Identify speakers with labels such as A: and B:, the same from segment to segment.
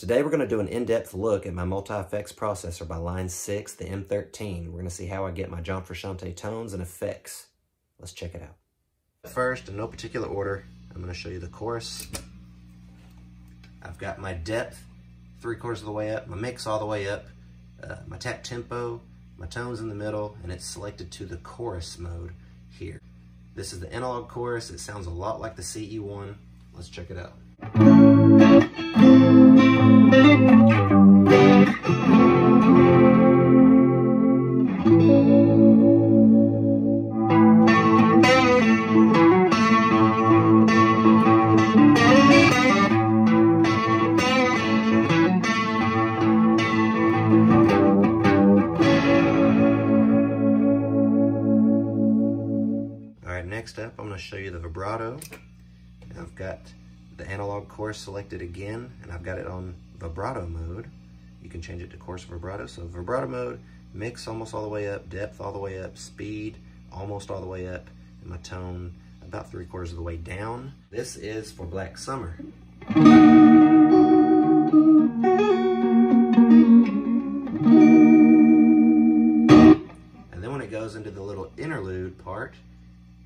A: Today we're going to do an in-depth look at my multi-effects processor by line 6, the M13. We're going to see how I get my John Frusciante tones and effects. Let's check it out. First, in no particular order, I'm going to show you the chorus. I've got my depth 3/4 of the way up, my mix all the way up, my tap tempo, my tones in the middle, and it's selected to the chorus mode here. This is the analog chorus. It sounds a lot like the CE1. Let's check it out. Next up, I'm going to show you the vibrato. I've got the analog chorus selected again, and I've got it on vibrato mode. You can change it to chorus vibrato. So vibrato mode, mix almost all the way up, depth all the way up, speed almost all the way up, and my tone about 3/4 of the way down. This is for Black Summer. And then when it goes into the little interlude part,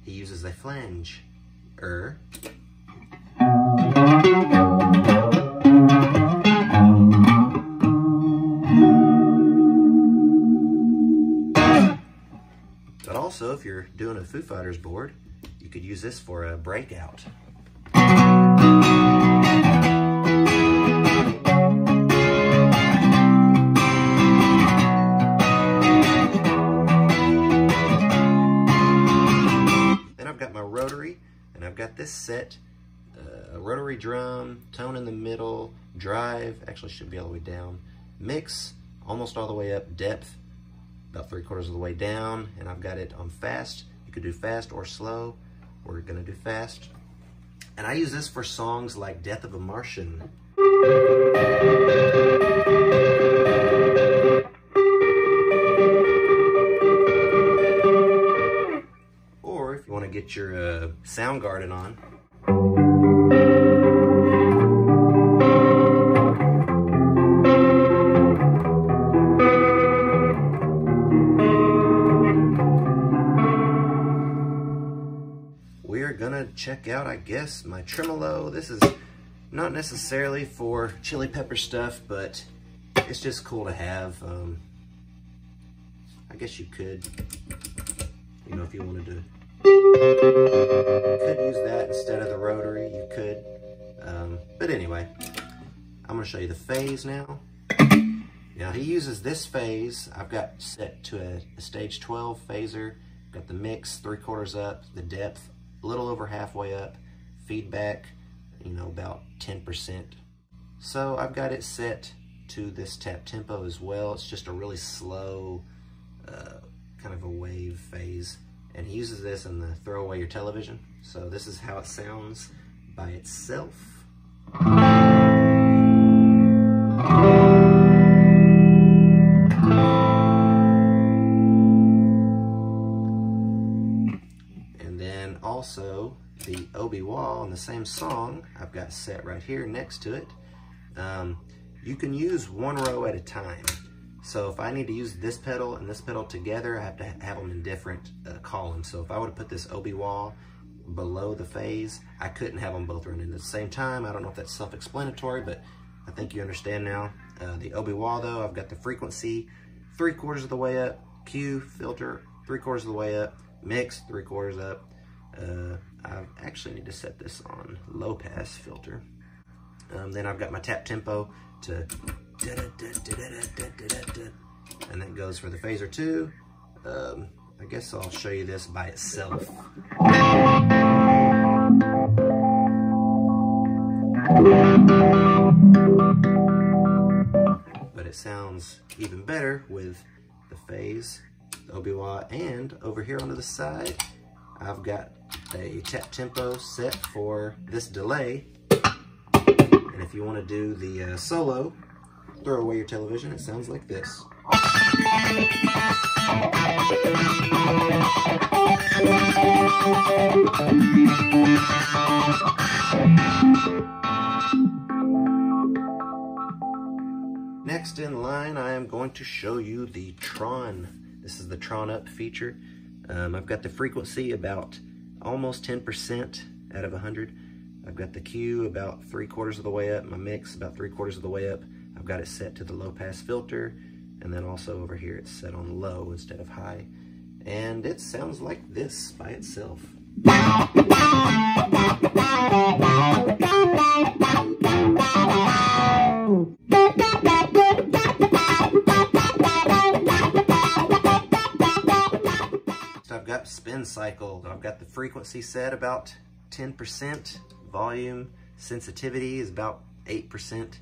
A: he uses a flange. But also, if you're doing a Foo Fighters board, you could use this for a breakout. And I've got this set, a rotary drum, tone in the middle, drive, actually should be all the way down, mix almost all the way up, depth about 3/4 of the way down, and I've got it on fast. You could do fast or slow. We're gonna do fast. And I use this for songs like Death of a Martian. Get your Soundgarden on. We're gonna check out, I guess, my tremolo. This is not necessarily for Chili Pepper stuff, but it's just cool to have. I guess you could, you know, if you wanted to. You could use that instead of the rotary, you could. But anyway, I'm going to show you the phase now. Now he uses this phase, I've got set to a stage 12 phaser. Got the mix 3/4 up, the depth a little over halfway up, feedback, you know, about 10%. So I've got it set to this tap tempo as well. It's just a really slow, kind of a wave phase. And he uses this in the Throw Away Your Television. So this is how it sounds by itself. And then also the Obi wah on the same song, I've got set right here next to it. You can use one row at a time. So if I need to use this pedal and this pedal together, I have to have them in different columns. So if I would have put this Obi wah below the phase, I couldn't have them both running at the same time. I don't know if that's self-explanatory, but I think you understand now. The Obi wah though, I've got the frequency 3/4 of the way up, Q filter 3/4 of the way up, mix 3/4 up. I actually need to set this on low pass filter. Then I've got my tap tempo to and that goes for the phaser too. I guess I'll show you this by itself. But it sounds even better with the phase, the Obi wah, and over here onto the side, I've got a tap tempo set for this delay. And if you want to do the solo, Throw Away Your Television, it sounds like this. Next in line, I am going to show you the Tron. This is the Tron Up feature. I've got the frequency about almost 10% out of 100. I've got the Q about 3/4 of the way up, my mix about 3/4 of the way up. I've got it set to the low pass filter, and then also over here it's set on low instead of high. And it sounds like this by itself. So I've got spin cycle. I've got the frequency set about 10%. Volume sensitivity is about 8%.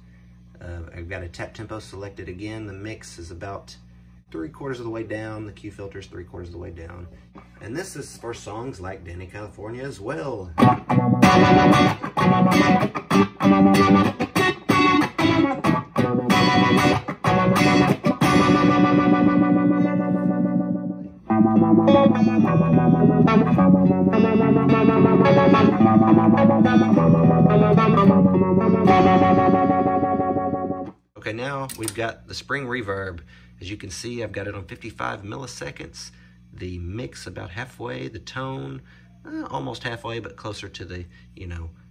A: I've got a tap tempo selected again. The mix is about 3/4 of the way down. The Q filter is 3/4 of the way down. And this is for songs like Danny California as well. Okay, now we've got the spring reverb. As you can see, I've got it on 55 milliseconds. The mix about halfway, the tone almost halfway, but closer to the,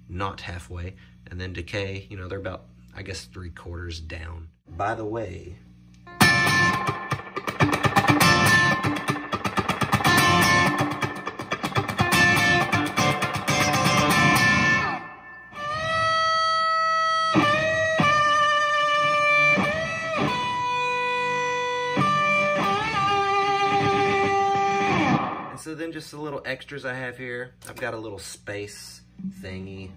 A: not halfway. And then decay, they're about, I guess, 3/4 down. By the way, so then just the little extras I have here. I've got a little space thingy.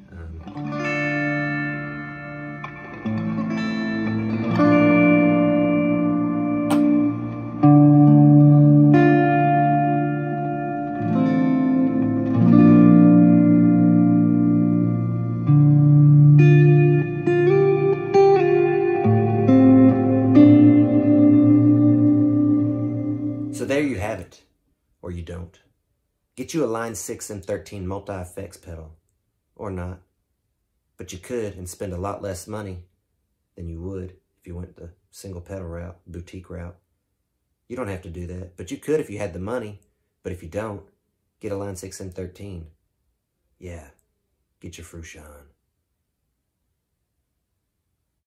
A: So there you have it. Or you don't. Get you a line 6 and 13 multi-effects pedal. Or not. But you could and spend a lot less money than you would if you went the single pedal route, boutique route. You don't have to do that. But you could if you had the money. But if you don't, get a line 6 and 13. Yeah, get your Frusciante.